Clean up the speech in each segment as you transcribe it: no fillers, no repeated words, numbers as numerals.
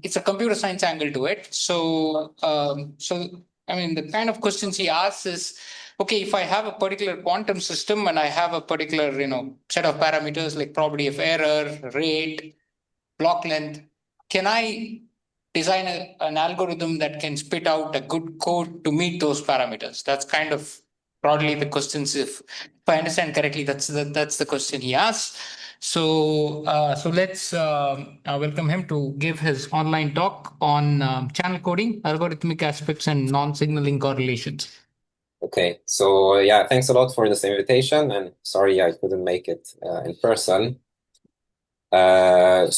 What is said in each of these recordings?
it's a computer science angle to it. So, I mean, the kind of questions he asks is, okay, if I have a particular quantum system and I have a particular, set of parameters like probability of error, rate, block length, can I design an algorithm that can spit out a good code to meet those parameters? That's kind of broadly the questions. If I understand correctly, that's the question he asks. So let's welcome him to give his online talk on channel coding, algorithmic aspects, and non-signaling correlations. Okay, so yeah, thanks a lot for this invitation, and sorry I couldn't make it in person. Yes,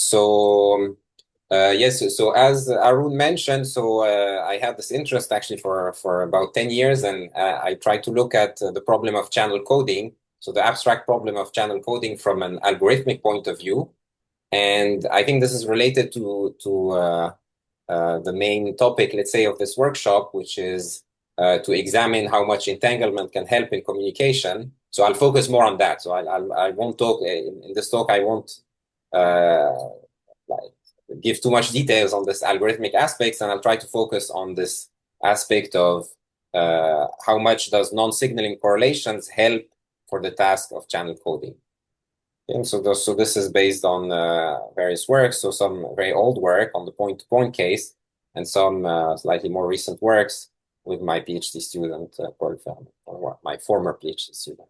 so as Arun mentioned, I had this interest actually for about 10 years, and I tried to look at the problem of channel coding, so the abstract problem of channel coding from an algorithmic point of view. And I think this is related to the main topic, let's say, of this workshop, which is to examine how much entanglement can help in communication. So I'll focus more on that. So I won't talk in this talk. I won't like give too much details on this algorithmic aspects, and I'll try to focus on this aspect of how much does non-signaling correlations help for the task of channel coding. Okay, so this is based on various works, so some very old work on the point-to-point case, and some slightly more recent works with my PhD student, Paul Fermé, or my former PhD student.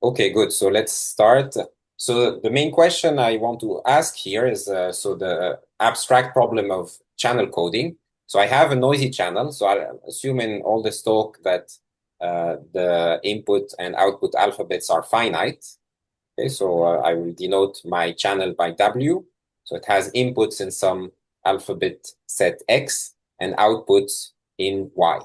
Okay, good. So let's start. So the main question I want to ask here is, so the abstract problem of channel coding. So I have a noisy channel, so I assume in all this talk that the input and output alphabets are finite. Okay, so I will denote my channel by W. So it has inputs in some alphabet set X and outputs in Y.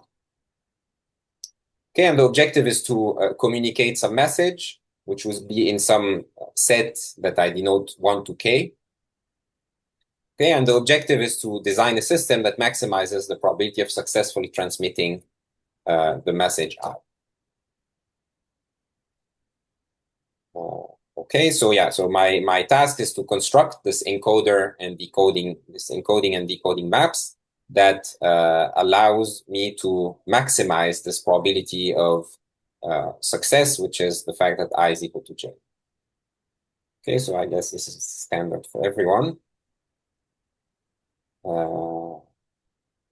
Okay, and the objective is to communicate some message, which would be in some set that I denote 1 to K. Okay, and the objective is to design a system that maximizes the probability of successfully transmitting the message out. Okay, so yeah, so my task is to construct this encoder and decoding, this encoding and decoding maps that allows me to maximize this probability of success, which is the fact that I is equal to J. Okay, so I guess this is standard for everyone.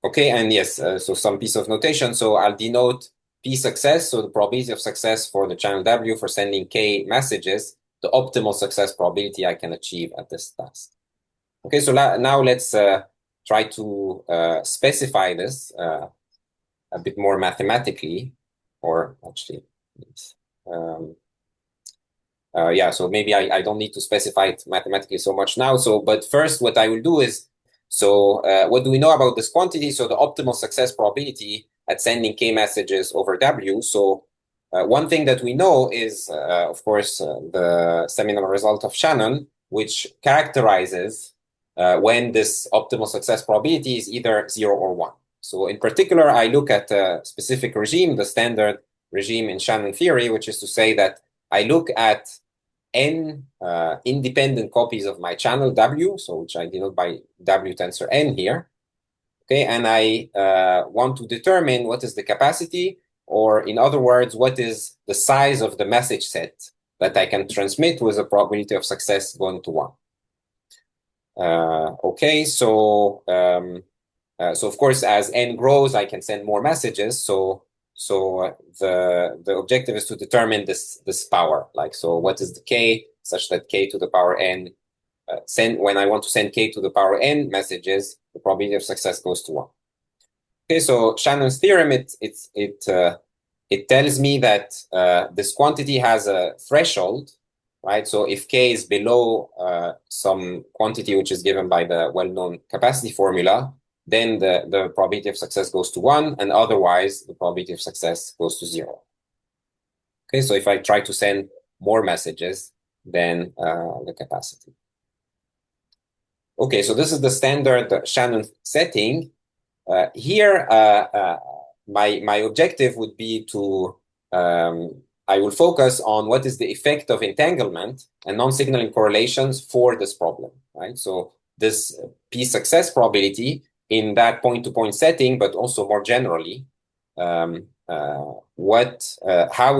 Okay, and yes, so some piece of notation. So I'll denote P success, so the probability of success for the channel W for sending K messages, the optimal success probability I can achieve at this task. Okay, so now let's try to specify this a bit more mathematically, or actually, yeah, so maybe I don't need to specify it mathematically so much now. So, but first what I will do is, so what do we know about this quantity? So the optimal success probability at sending K messages over W. So one thing that we know is, of course, the seminal result of Shannon, which characterizes when this optimal success probability is either 0 or 1. So in particular, I look at a specific regime, the standard regime in Shannon theory, which is to say that I look at n independent copies of my channel W, so which I denote by W tensor n here. Okay, and I want to determine what is the capacity, or in other words, what is the size of the message set that I can transmit with a probability of success going to 1. Okay, so of course, as n grows, I can send more messages. So the objective is to determine this power. Like, so what is the K such that K to the power n when I want to send K to the power n messages, the probability of success goes to 1. Okay, so Shannon's theorem, it tells me that this quantity has a threshold, right? So if K is below some quantity which is given by the well-known capacity formula, then the probability of success goes to 1, and otherwise the probability of success goes to 0. Okay, so if I try to send more messages than the capacity. Okay, so this is the standard Shannon setting. Here, my objective would be to I will focus on what is the effect of entanglement and non-signaling correlations for this problem, right? So this P success probability in that point-to-point setting, but also more generally, how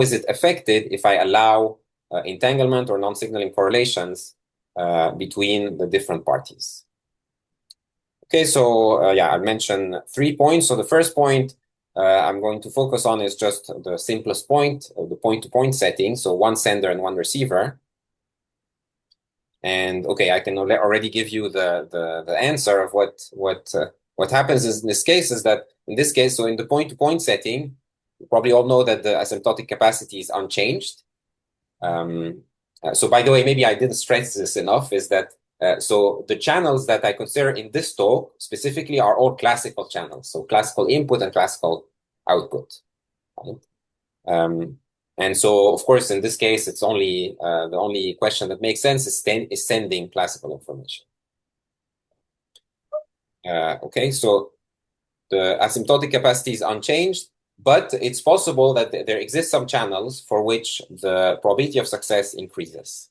is it affected if I allow entanglement or non-signaling correlations between the different parties? Okay, so yeah, I mentioned 3 points. So the first point I'm going to focus on is just the simplest point of the point-to-point setting. So one sender and one receiver. And okay, I can already give you the answer of what happens in this case is that in this case, so in the point-to-point setting, you probably all know that the asymptotic capacity is unchanged. So by the way, maybe I didn't stress this enough, is that so the channels that I consider in this talk specifically are all classical channels. So classical input and classical output. Right? And so, of course, in this case, it's only the only question that makes sense is sending classical information. Okay, so the asymptotic capacity is unchanged, but it's possible that there exist some channels for which the probability of success increases.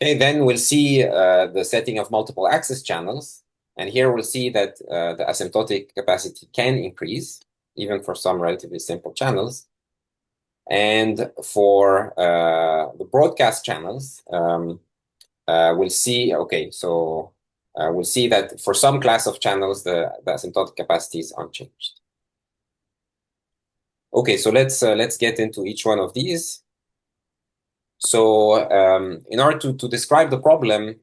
Okay, then we'll see the setting of multiple access channels. And here we'll see that the asymptotic capacity can increase, even for some relatively simple channels. And for the broadcast channels, we'll see, okay, so we'll see that for some class of channels, the asymptotic capacity is unchanged. Okay, so let's get into each one of these. So in order to describe the problem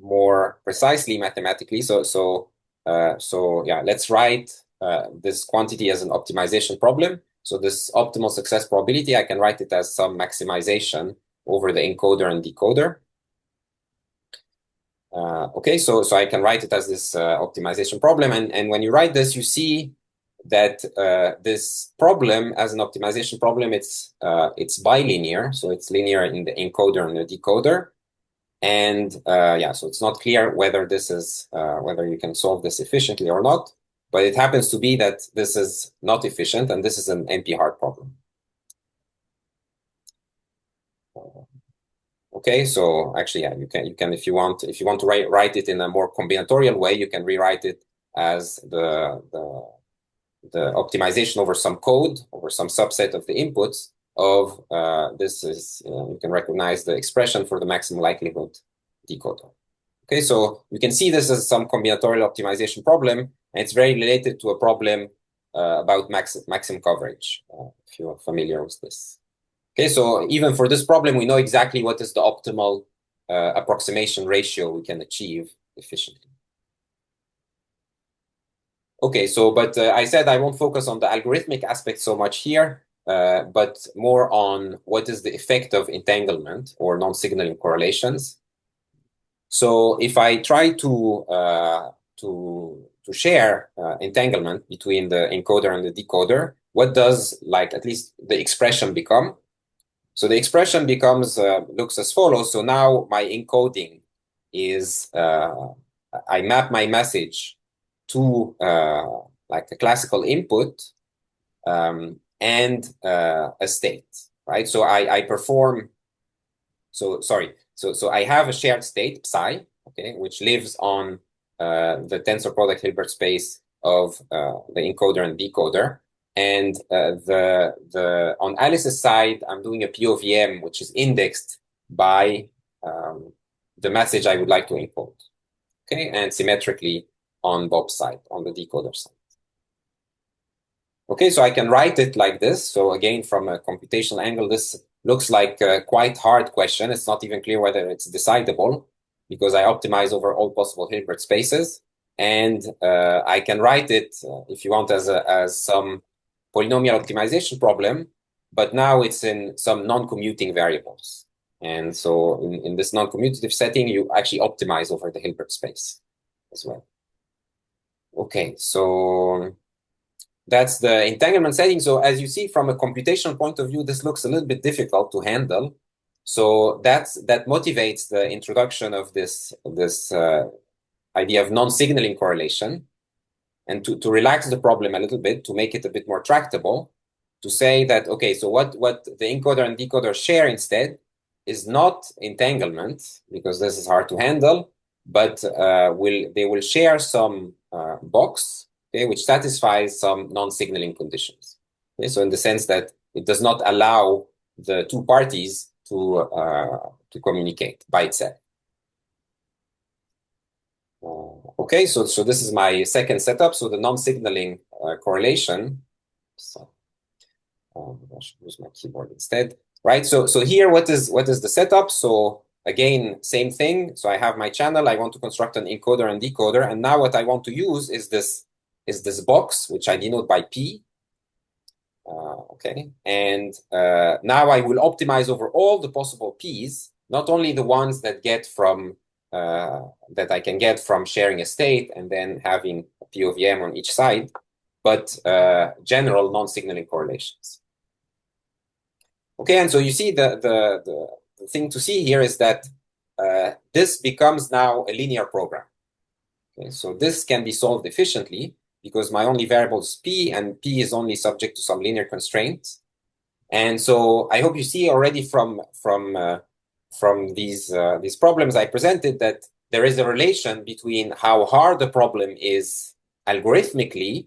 more precisely mathematically, so yeah, let's write this quantity as an optimization problem. So this optimal success probability, I can write it as some maximization over the encoder and decoder. Okay, so I can write it as this optimization problem. And when you write this, you see that this problem as an optimization problem, it's bilinear. So it's linear in the encoder and the decoder. And yeah, so it's not clear whether this is whether you can solve this efficiently or not. But it happens to be that this is not efficient, and this is an NP-hard problem. Okay, so actually, yeah, you can if you want to write it in a more combinatorial way, you can rewrite it as the optimization over some code, over some subset of the inputs of this is, you can recognize the expression for the maximum likelihood decoder. Okay, so you can see this as some combinatorial optimization problem, and it's very related to a problem about maximum coverage, if you're familiar with this. Okay, so even for this problem, we know exactly what is the optimal approximation ratio we can achieve efficiently. Okay, so but I said I won't focus on the algorithmic aspect so much here, but more on what is the effect of entanglement or non-signaling correlations. So if I try to share entanglement between the encoder and the decoder, what does at least the expression become? So the expression becomes looks as follows. So now my encoding is I map my message to like a classical input and a state, right? So I perform. So sorry. So I have a shared state psi, okay, which lives on the tensor product Hilbert space of the encoder and decoder. And on Alice's side, I'm doing a POVM, which is indexed by the message I would like to encode, okay, and symmetrically on Bob's side, on the decoder side. Okay, so I can write it like this. So again, from a computational angle, this looks like a quite hard question. It's not even clear whether it's decidable because I optimize over all possible Hilbert spaces. And I can write it, if you want, as some polynomial optimization problem, but now it's in some non-commuting variables. And so in this non-commutative setting, you actually optimize over the Hilbert space as well. Okay, so that's the entanglement setting. So as you see from a computational point of view, this looks a little bit difficult to handle. So that motivates the introduction of this idea of non-signaling correlation. And to relax the problem a little bit, to make it a bit more tractable, to say that, okay, so what the encoder and decoder share instead is not entanglement, because this is hard to handle, but they will share some box, okay, which satisfies some non-signaling conditions. Okay, so in the sense that it does not allow the two parties to communicate by itself. Okay, so this is my second setup. So the non-signaling correlation. So I should use my keyboard instead, right? So here, what is the setup? So again, same thing. So I have my channel. I want to construct an encoder and decoder, and now what I want to use is this box, which I denote by P. Okay, and now I will optimize over all the possible P's, not only the ones that get from that I can get from sharing a state and then having a P of M on each side, but general non-signaling correlations. Okay, and so you see the thing to see here is that this becomes now a linear program. Okay, so this can be solved efficiently because my only variable is P, and P is only subject to some linear constraints. And so I hope you see already from these problems I presented that there is a relation between how hard the problem is algorithmically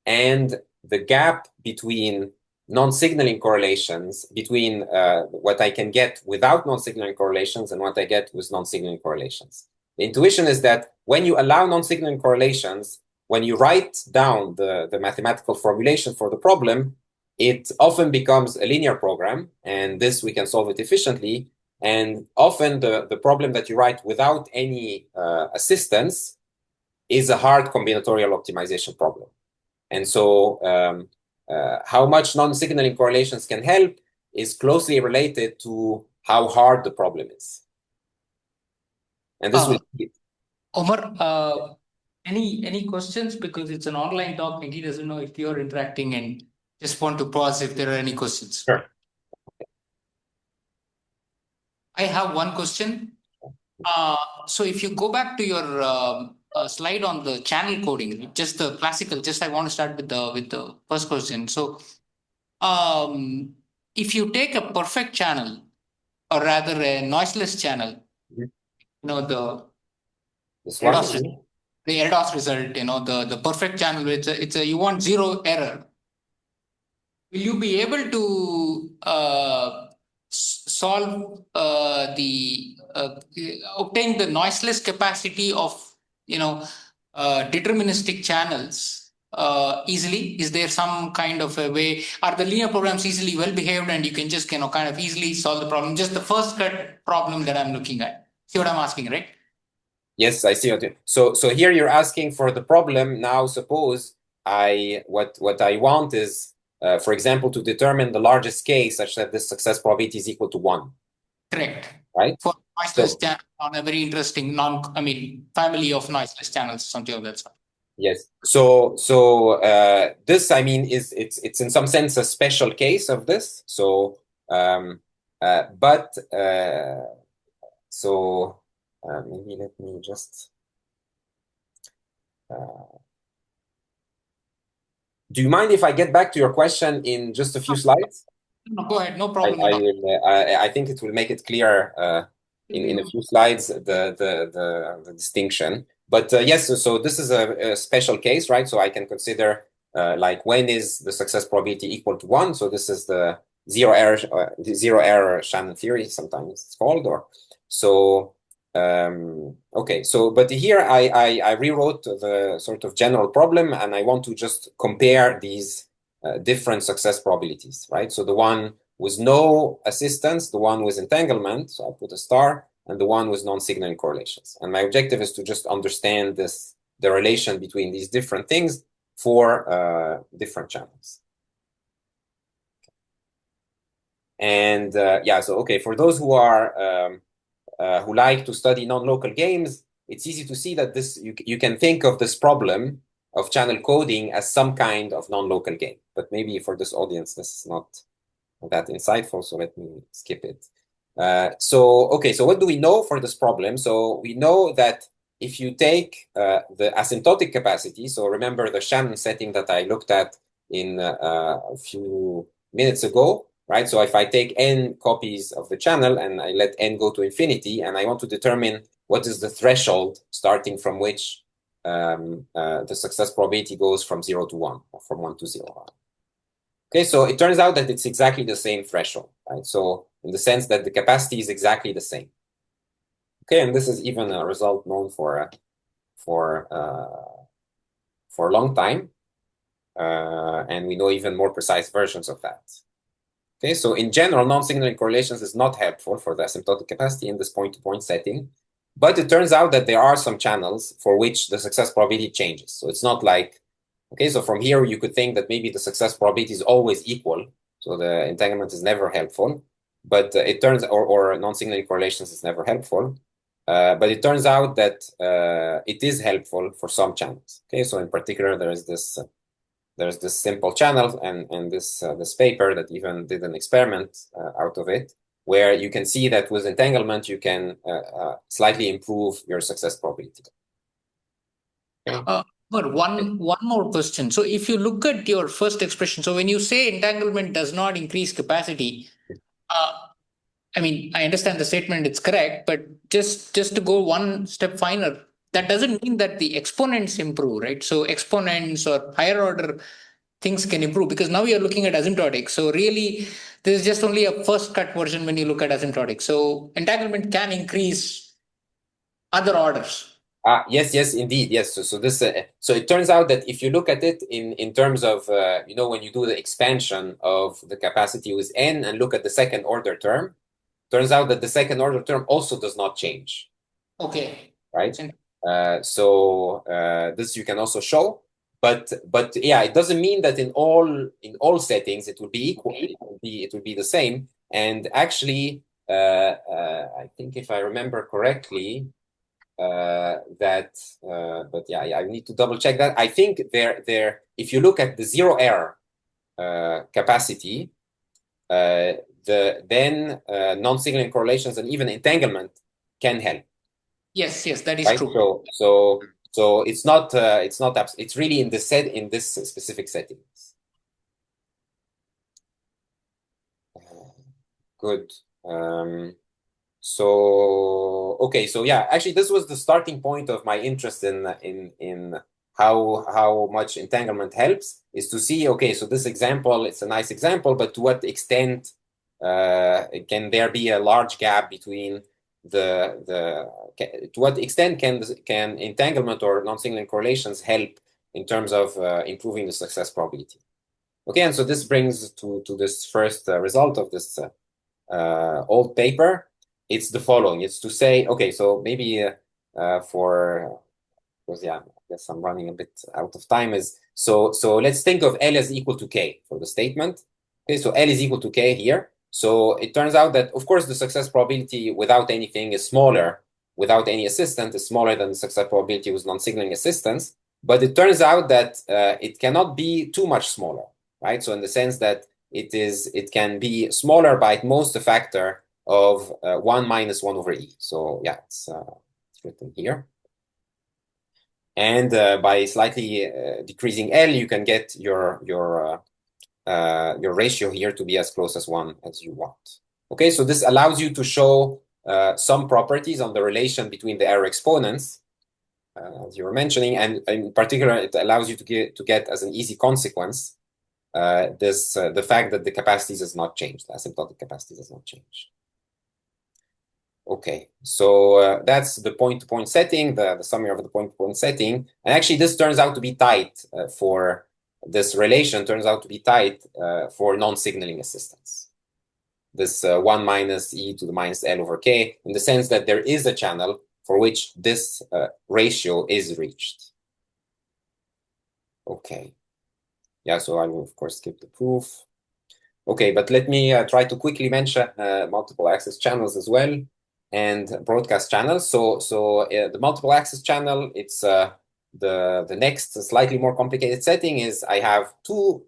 and the gap between non-signaling correlations, between what I can get without non-signaling correlations and what I get with non-signaling correlations. The intuition is that when you allow non-signaling correlations, when you write down the mathematical formulation for the problem, it often becomes a linear program, and this we can solve it efficiently. And often the problem that you write without any assistance is a hard combinatorial optimization problem. And so how much non-signaling correlations can help is closely related to how hard the problem is. And this will be Omar, any questions? Because it's an online talk and he doesn't know if you're interacting, and just want to pause if there are any questions. Sure. I have one question. So if you go back to your slide on the channel coding, just the classical, I want to start with the first question. So if you take a perfect channel, or rather a noiseless channel, you know, the Erdos result, you know, the perfect channel, it's a you want zero error. Will you be able to solve obtain the noiseless capacity of, you know, deterministic channels easily? Is there some kind of a way? Are the linear programs easily well behaved and you can just, you know, kind of easily solve the problem? Just the first cut problem that I'm looking at. See what I'm asking, right? Yes, I see. So here you're asking for the problem. Now, suppose what I want is, for example, to determine the largest k such that this success probability is equal to 1. Correct. Right? For noiseless channel on a very interesting family of noiseless channels, something of that sort. Yes. So this, I mean, it's in some sense a special case of this. So maybe let me just. Do you mind if I get back to your question in just a few slides? No, go ahead. No problem. I think it will make it clear in a few slides the distinction. But yes, so this is a special case, right? So I can consider like when is the success probability equal to 1? So this is the zero error Shannon theory, sometimes it's called, or so. Okay, so but here I rewrote the sort of general problem, and I want to just compare these different success probabilities, right? So the one with no assistance, the one with entanglement, so I put a star, and the one with non-signaling correlations. And my objective is to just understand the relation between these different things for different channels. And yeah, so okay, for those who are who like to study non-local games, it's easy to see that this you can think of this problem of channel coding as some kind of non-local game. But maybe for this audience, this is not that insightful, so let me skip it. So what do we know for this problem? So we know that if you take the asymptotic capacity, so remember the Shannon setting that I looked at a few minutes ago, right? So if I take n copies of the channel and I let n go to infinity, and I want to determine what is the threshold starting from which the success probability goes from 0 to 1, or from 1 to 0. Okay, so it turns out that it's exactly the same threshold, right? So in the sense that the capacity is exactly the same. Okay, and this is even a result known for a long time, and we know even more precise versions of that. Okay, so in general, non-signaling correlations is not helpful for the asymptotic capacity in this point-to-point setting, but it turns out that there are some channels for which the success probability changes. So it's not like, okay, so from here you could think that maybe the success probability is always equal, so the entanglement is never helpful, but it turns, or non-signaling correlations is never helpful, but it turns out that it is helpful for some channels. Okay, so in particular, there's this simple channel and this paper that even did an experiment out of it, where you can see that with entanglement you can slightly improve your success probability. Okay. But one more question. So if you look at your first expression, so when you say entanglement does not increase capacity, I mean, I understand the statement, it's correct, but just to go one step finer, that doesn't mean that the exponents improve, right? So exponents or higher order things can improve, because now you're looking at asymptotic. So really, this is just only a first cut version when you look at asymptotic. So entanglement can increase other orders. Yes, indeed, yes. So it turns out that if you look at it in terms of when you do the expansion of the capacity with n and look at the second order term, turns out that the second order term also does not change. Okay. Right. So this you can also show, but yeah, it doesn't mean that in all settings it will be equal. It will be the same. And actually, I think if I remember correctly, but yeah, I need to double check that. I think if you look at the zero error capacity, then non-signaling correlations and even entanglement can help. Yes, that is right? true. So it's really in this specific settings. Good. Okay, so yeah, actually this was the starting point of my interest in how much entanglement helps, is to see, okay, so this example, it's a nice example, but to what extent can there be a large gap between to what extent can entanglement or non-signaling correlations help in terms of improving the success probability? Okay, and so this brings to this first result of this old paper. It's the following. It's to say, okay, so maybe because yeah, I guess I'm running a bit out of time. So let's think of L as equal to K for the statement. Okay, so L is equal to K here. So it turns out that, of course, the success probability without anything is smaller, without any assistant is smaller than the success probability with non-signaling assistance. But it turns out that it cannot be too much smaller, right? So in the sense that it can be smaller by at most a factor of 1 minus 1 over E. So yeah, it's written here. And by slightly decreasing L, you can get your ratio here to be as close as 1 as you want. Okay, so this allows you to show some properties on the relation between the error exponents, as you were mentioning, and in particular, it allows you to get as an easy consequence the fact that the capacity does not change, the asymptotic capacity does not change. Okay, so that's the point-to-point setting, the summary of the point-to-point setting. And actually, this turns out to be tight for this relation, turns out to be tight for non-signaling assistance. This 1 minus e to the minus L over k, in the sense that there is a channel for which this ratio is reached. Okay. Yeah, so I will, of course, skip the proof. Okay, but let me try to quickly mention multiple access channels as well, and broadcast channels. So the multiple access channel, it's the next slightly more complicated setting is I have two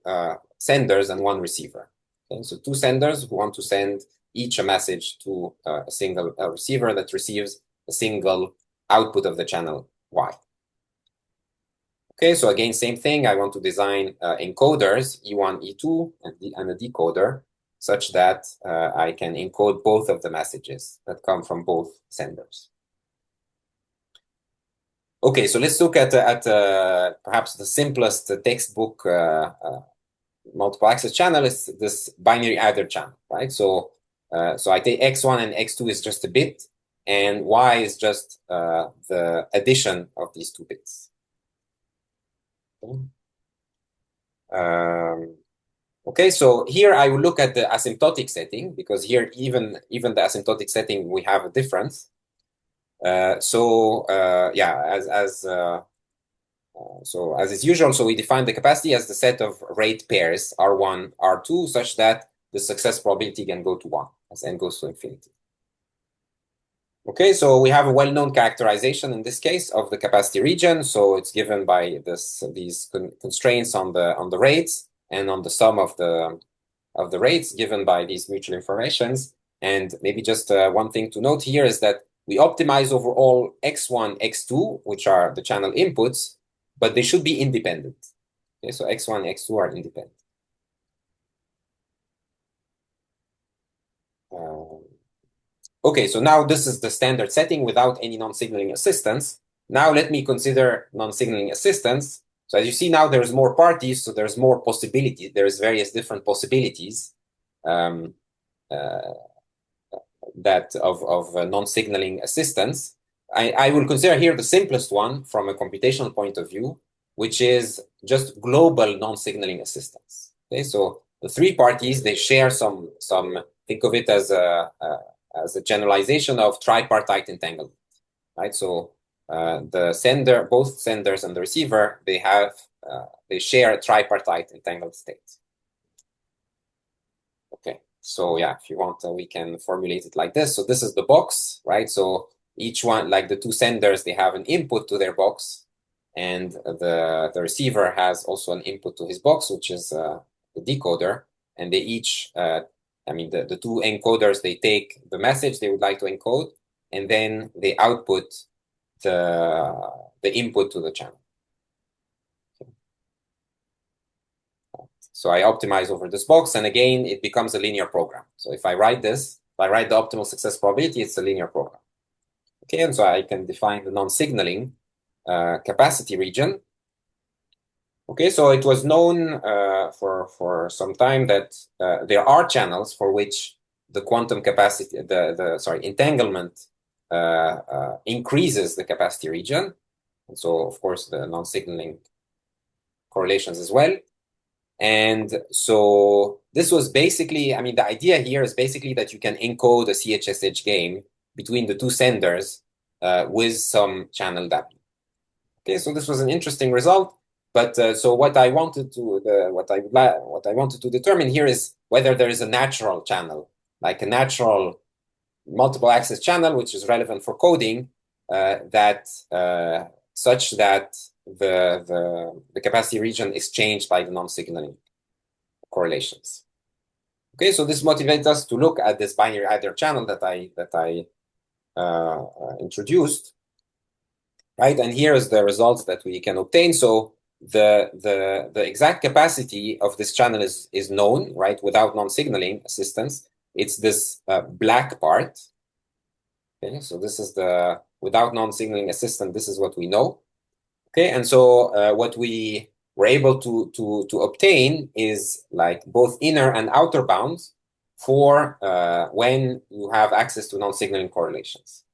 senders and one receiver. Okay, so two senders who want to send each a message to a single receiver that receives a single output of the channel Y. Okay, so again, same thing. I want to design encoders, E1, E2, and a decoder, such that I can encode both of the messages that come from both senders. Okay, so let's look at perhaps the simplest textbook multiple access channel is this binary adder channel, right? So I take x1 and x2 is just a bit, and y is just the addition of these two bits. Okay, so here I will look at the asymptotic setting, because here even the asymptotic setting we have a difference. So as is usual, so we define the capacity as the set of rate pairs R1, R2, such that the success probability can go to 1 as n goes to infinity. Okay, so we have a well-known characterization in this case of the capacity region. So it's given by these constraints on the rates and on the sum of the rates given by these mutual informations. And maybe just one thing to note here is that we optimize over all x1, x2, which are the channel inputs, but they should be independent. Okay, so x1, x2 are independent. Okay, so now this is the standard setting without any non-signaling assistance. Now let me consider non-signaling assistance. So as you see now, there's more parties, so there's more possibilities. There's various different possibilities that of non-signaling assistance. I will consider here the simplest one from a computational point of view, which is just global non-signaling assistance. Okay, so the three parties, they share some think of it as a generalization of tripartite entanglement, right? So both senders and the receiver, they share a tripartite entangled state. Okay, so yeah, if you want, we can formulate it like this. So this is the box, right? So each one, like the two senders, they have an input to their box, and the receiver has also an input to his box, which is the decoder, and they each, the two encoders, they take the message they would like to encode, and then they output the input to the channel. So I optimize over this box, and again, it becomes a linear program. So if I write the optimal success probability, it's a linear program. Okay, and so I can define the non-signaling capacity region. Okay, so it was known for some time that there are channels for which the quantum capacity, entanglement increases the capacity region. And so, of course, the non-signaling correlations as well. And so this was basically, the idea here is basically that you can encode a CHSH game between the two senders with some channel W. Okay, so this was an interesting result. But so what I wanted to determine here is whether there is a natural channel, like a natural multiple access channel, which is relevant for coding, such that the capacity region is changed by the non-signaling correlations. Okay, so this motivates us to look at this binary adder channel that I introduced, right? And here is the results that we can obtain. So the exact capacity of this channel is known, right? Without non-signaling assistance, it's this black part. Okay, so this is without non-signaling assistance, this is what we know. Okay, and so what we were able to obtain is like both inner and outer bounds for when you have access to non-signaling correlations.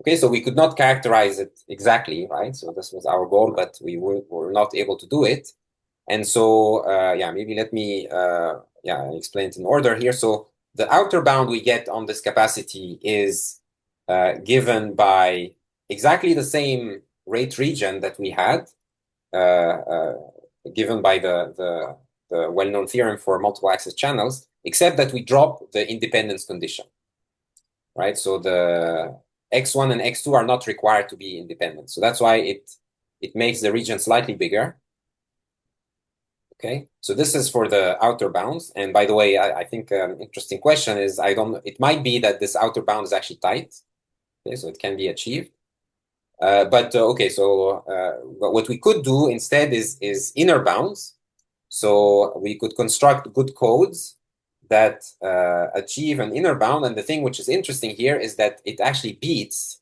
Okay, so we could not characterize it exactly, right? So this was our goal, but we were not able to do it. And so, maybe let me explain it in order here. So the outer bound we get on this capacity is given by exactly the same rate region that we had, given by the well-known theorem for multiple access channels, except that we drop the independence condition, right? So the x1 and x2 are not required to be independent. So that's why it makes the region slightly bigger. Okay, so this is for the outer bounds. And by the way, I think an interesting question is, it might be that this outer bound is actually tight. Okay, so it can be achieved. Okay, so what we could do instead is inner bounds. So we could construct good codes that achieve an inner bound. And the thing which is interesting here is that it actually beats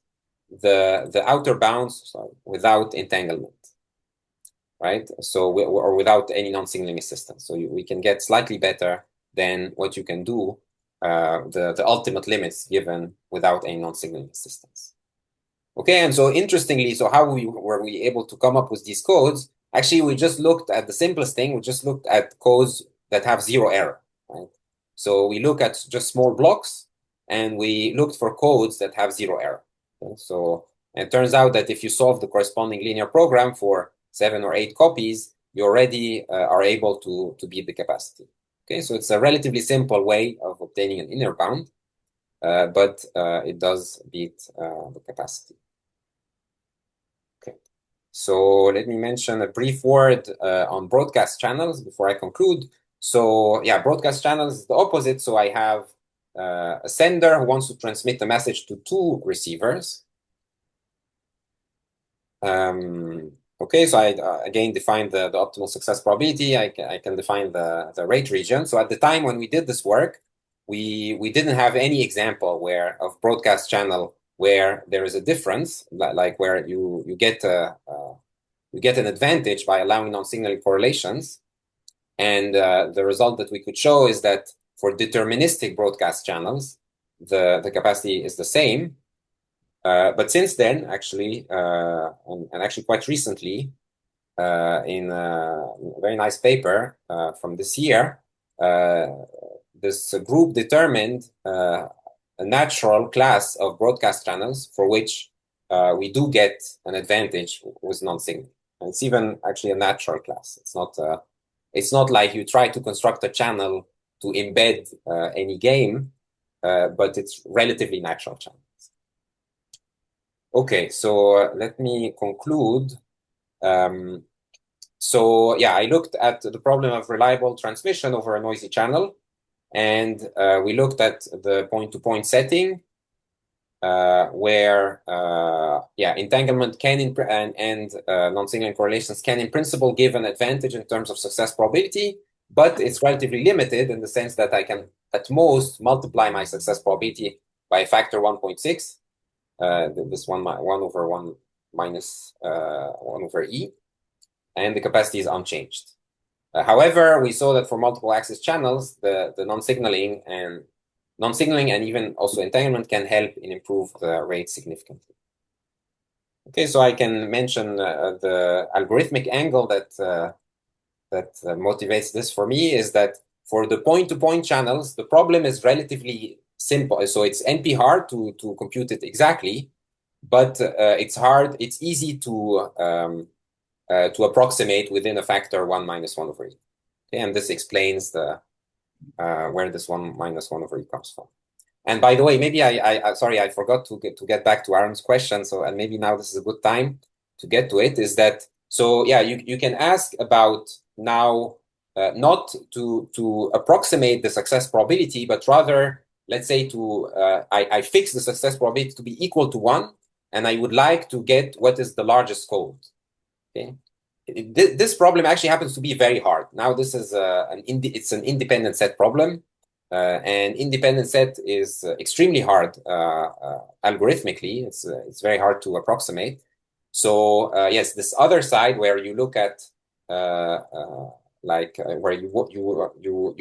the outer bounds without entanglement, right? So or without any non-signaling assistance. So we can get slightly better than what you can do, the ultimate limits given without any non-signaling assistance. Okay, and so interestingly, so how were we able to come up with these codes? Actually, we just looked at the simplest thing. We just looked at codes that have zero error, right? So we look at just small blocks, and we looked for codes that have zero error. Okay? So it turns out that if you solve the corresponding linear program for 7 or 8 copies, you already are able to beat the capacity. Okay, so it's a relatively simple way of obtaining an inner bound, but it does beat the capacity. So let me mention a brief word on broadcast channels before I conclude. So yeah, broadcast channels is the opposite. So I have a sender who wants to transmit a message to 2 receivers. Okay, so I again define the optimal success probability. I can define the rate region. So at the time when we did this work, we didn't have any example of broadcast channel where there is a difference, like where you get an advantage by allowing non-signaling correlations. And the result that we could show is that for deterministic broadcast channels, the capacity is the same. But since then, actually, and actually quite recently, in a very nice paper from this year, this group determined a natural class of broadcast channels for which we do get an advantage with non-signaling. And it's even actually a natural class. It's not like you try to construct a channel to embed any game, but it's relatively natural channels. Okay, so let me conclude. So yeah, I looked at the problem of reliable transmission over a noisy channel, and we looked at the point-to-point setting, where entanglement can and non-signaling correlations can in principle give an advantage in terms of success probability, but it's relatively limited in the sense that I can at most multiply my success probability by a factor 1.6. This 1 over 1 minus 1 over e, and the capacity is unchanged. However, we saw that for multiple access channels, the non-signaling and even also entanglement can help in improve the rate significantly. Okay, so I can mention the algorithmic angle that motivates this for me is that for the point-to-point channels, the problem is relatively simple. So it's NP hard to compute it exactly, but it's easy to approximate within a factor 1 minus 1 over e. Okay, and this explains where this 1 minus 1 over e comes from. And by the way, maybe sorry, I forgot to get back to Aaron's question. So, and maybe now this is a good time to get to it. Is that so? Yeah, you can ask about now not to approximate the success probability, but rather let's say I fix the success probability to be equal to 1, and I would like to get what is the largest code. Okay. This problem actually happens to be very hard. Now this is it's an independent set problem, and independent set is extremely hard algorithmically. It's very hard to approximate. So yes, this other side where you look at where you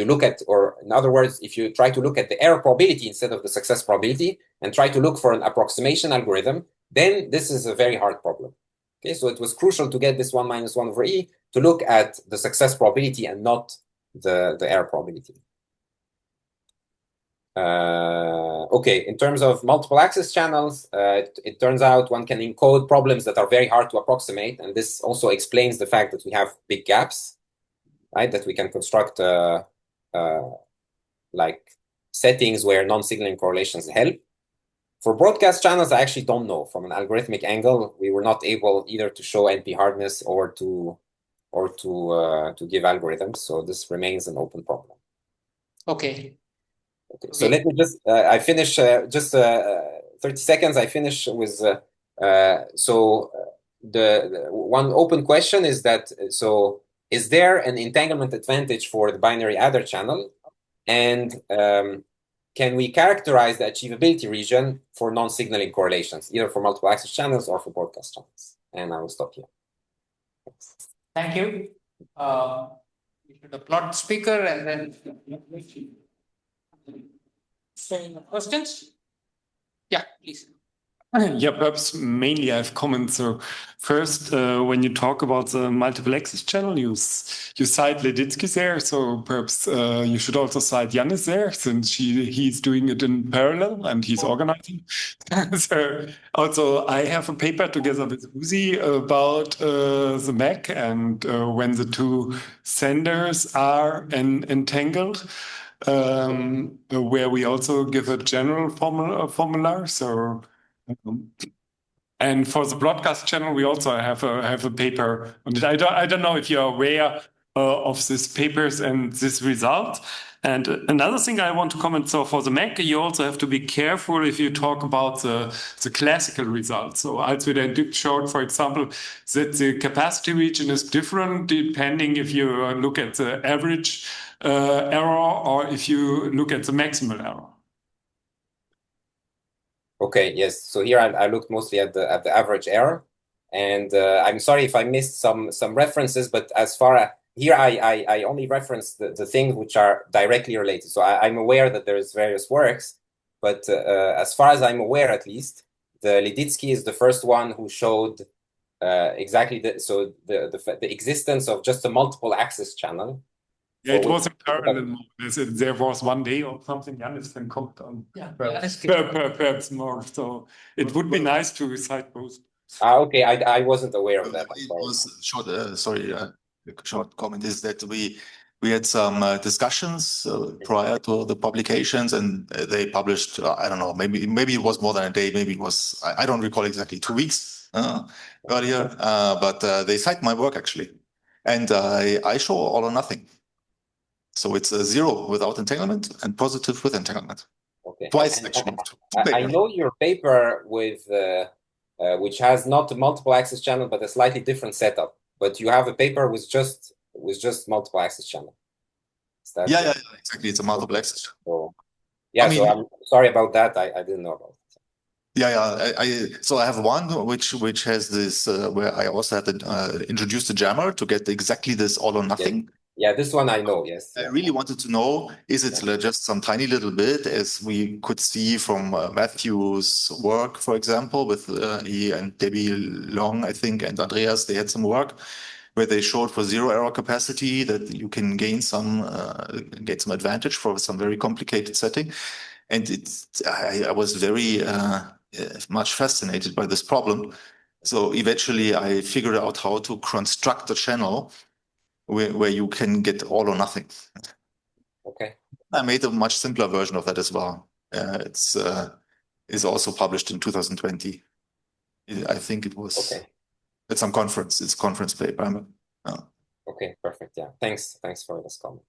look at, or in other words, if you try to look at the error probability instead of the success probability and try to look for an approximation algorithm, then this is a very hard problem. Okay, so it was crucial to get this 1 minus 1 over e to look at the success probability and not the error probability. Okay, in terms of multiple access channels, it turns out one can encode problems that are very hard to approximate, and this also explains the fact that we have big gaps, right? That we can construct like settings where non-signaling correlations help. For broadcast channels, I actually don't know. From an algorithmic angle, we were not able either to show NP hardness or to give algorithms. So this remains an open problem. Okay. Okay. So let me just I finish just 30 seconds. I finish with The one open question is that, so is there an entanglement advantage for the binary adder channel? And can we characterize the achievability region for non-signaling correlations, either for multiple access channels or for broadcast channels? And I will stop here. Thank you. We should applaud the speaker and then questions. Yeah, please. Yeah, perhaps mainly I have comments. So first, when you talk about the multiple access channel, you cite Leditsky there. So perhaps you should also cite Yannis there, since he's doing it in parallel and he's organizing. So also, I have a paper together with Uzi about the MAC and when the two senders are entangled. Where we also give a general formula. So. And for the broadcast channel, we also have a paper on it. I don't know if you're aware of these papers and this result. And another thing I want to comment, so for the Mac, you also have to be careful if you talk about the classical results. So Algorithmic showed, for example, that the capacity region is different depending if you look at the average error or if you look at the maximal error. Okay, yes. So here I looked mostly at the average error, and I'm sorry if I missed some references, but as far as here I only referenced the things which are directly related. So I'm aware that there's various works, but as far as I'm aware, at least, the Leditsky is the first one who showed exactly the existence of just a multiple access channel. Yeah, it was in parallel. There was one day or something. Yannis can comment on. Yeah, perhaps more. So it would be nice to recite both. Okay, I wasn't aware of that. It was short. Short comment is that we had some discussions prior to the publications, and they published. I don't know. Maybe it was more than a day. Maybe it was. I don't recall exactly. 2 weeks earlier. But they cite my work actually, and I show all or nothing. So it's a 0 without entanglement and positive with entanglement. Okay. Twice And actually. I know your paper with which has not a multiple access channel but a slightly different setup. But you have a paper with just multiple access channel. Yeah, exactly. It's a multiple access. So, yeah, so I'm sorry about that. I didn't know about it. Yeah. So I have one which has this where I also had to introduce the jammer to get exactly this all or nothing. Yeah, this one I know, yes. I really wanted to know, is it just some tiny little bit, as we could see from Matthew's work, for example, with he and Debbie Long, I think, and Andreas, they had some work where they showed for 0 error capacity that you can gain some advantage for some very complicated setting. And I was very much fascinated by this problem. So eventually I figured out how to construct a channel where you can get all or nothing. Okay. I made a much simpler version of that as well. It's also published in 2020. I think it was at some conference. It's a conference paper. Okay, perfect. Yeah, thanks for this comment.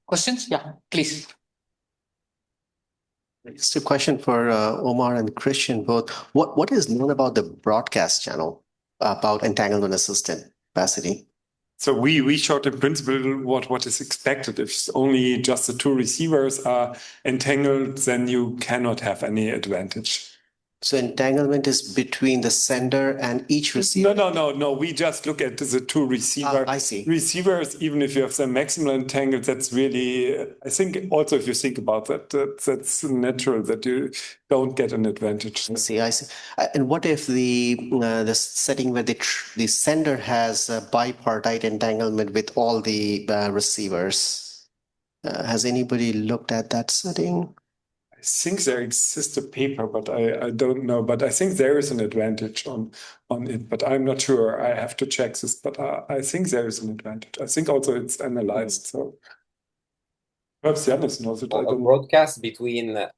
Questions? Yeah, please. Just a question for Omar and Christian both. What is known about the broadcast channel about entanglement assistant capacity? So we showed in principle what is expected. If only just the two receivers are entangled, then you cannot have any advantage. So entanglement is between the sender and each receiver? No. We just look at the two receivers. I see. Receivers, even if you have them maximal entangled, that's really, I think also if you think about that, that's natural that you don't get an advantage. I see. And what if the setting where the sender has a bipartite entanglement with all the receivers? Has anybody looked at that setting? I think there exists a paper, but I don't know. But I think there is an advantage on it, but I'm not sure. I have to check this, but I think there is an advantage. I think also it's analyzed. So perhaps Yannis knows it. A broadcast between the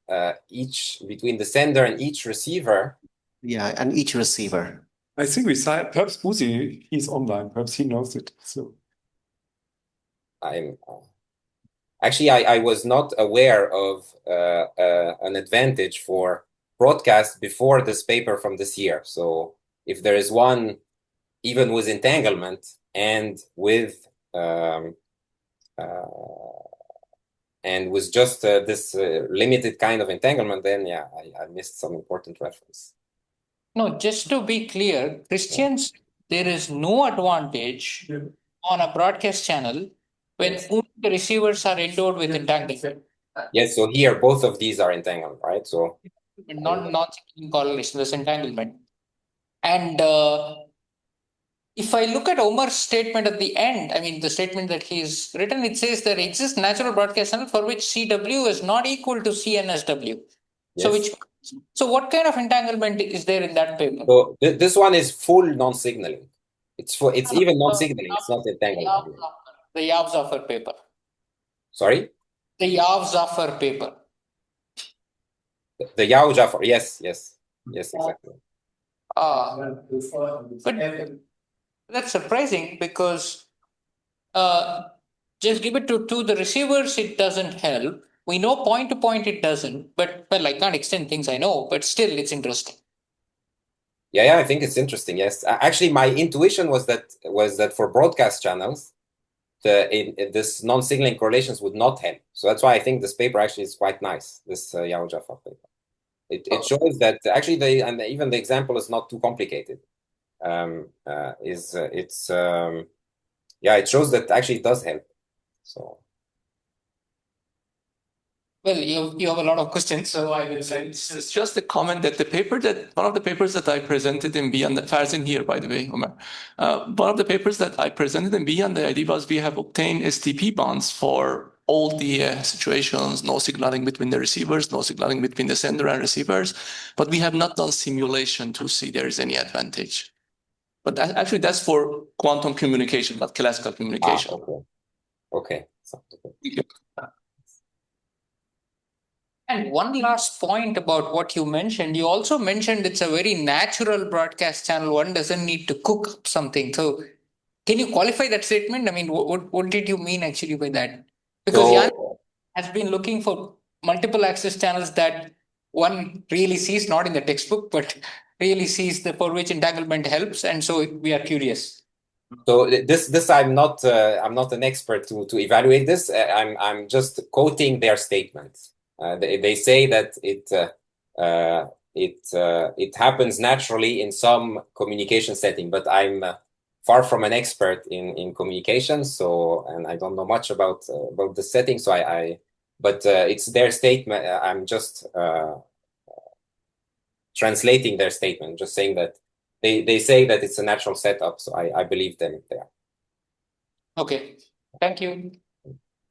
sender and each receiver. Yeah, and each receiver. I think we saw perhaps Uzi, he's online. Perhaps he knows it. So Actually, I was not aware of an advantage for broadcast before this paper from this year. So if there is one, even with entanglement and with just this limited kind of entanglement, then yeah, I missed some important reference. No, just to be clear, Christians, there is no advantage on a broadcast channel when Yes. only the receivers are endowed with entanglement. Yes, so here both of these are entangled, right? So Not in correlation, there's entanglement. And if I look at Omar's statement at the end, I mean, the statement that he's written, it says there exists natural broadcast channel for which CW is not equal to CNSW. yes. So what kind of entanglement is there in that paper? So this one is full non-signaling. It's even non-signaling. It's not entanglement. The Yav-Zafar paper. Sorry? The Yav-Zafar paper. The Yao Jafar. Yes, exactly. But that's surprising because just give it to the receivers, it doesn't help. We know point to point it doesn't, but well, I can't extend things I know, but still it's interesting. Yeah, I think it's interesting. Yes, actually, my intuition was that for broadcast channels, this non-signaling correlations would not help. So that's why I think this paper actually is quite nice. This Yao Jafar paper. It shows that actually and even the example is not too complicated. It shows that actually it does help. So. Well, you have a lot of questions, so I will say It's just a comment that one of the papers that I presented in Beyond the Farzin here, by the way, Omar. One of the papers that I presented in Beyond, the idea was we have obtained STP bonds for all the situations, no signaling between the receivers, no signaling between the sender and receivers, but we have not done simulation to see there is any advantage. But actually, that's for quantum communication, not classical communication. Okay. And one last point about what you mentioned, you also mentioned it's a very natural broadcast channel. One doesn't need to cook up something. So can you qualify that statement? I mean, what did you mean actually by that? Because Jan has been looking for multiple access channels that one really sees, not in the textbook, but really sees for which entanglement helps. And so we are curious. So this I'm not an expert to evaluate this. I'm just quoting their statements. They say that it happens naturally in some communication setting, but I'm far from an expert in communication. So, and I don't know much about the setting. So but it's their statement. I'm just translating their statement, just saying that they say that it's a natural setup. So I believe them there. Okay, thank you.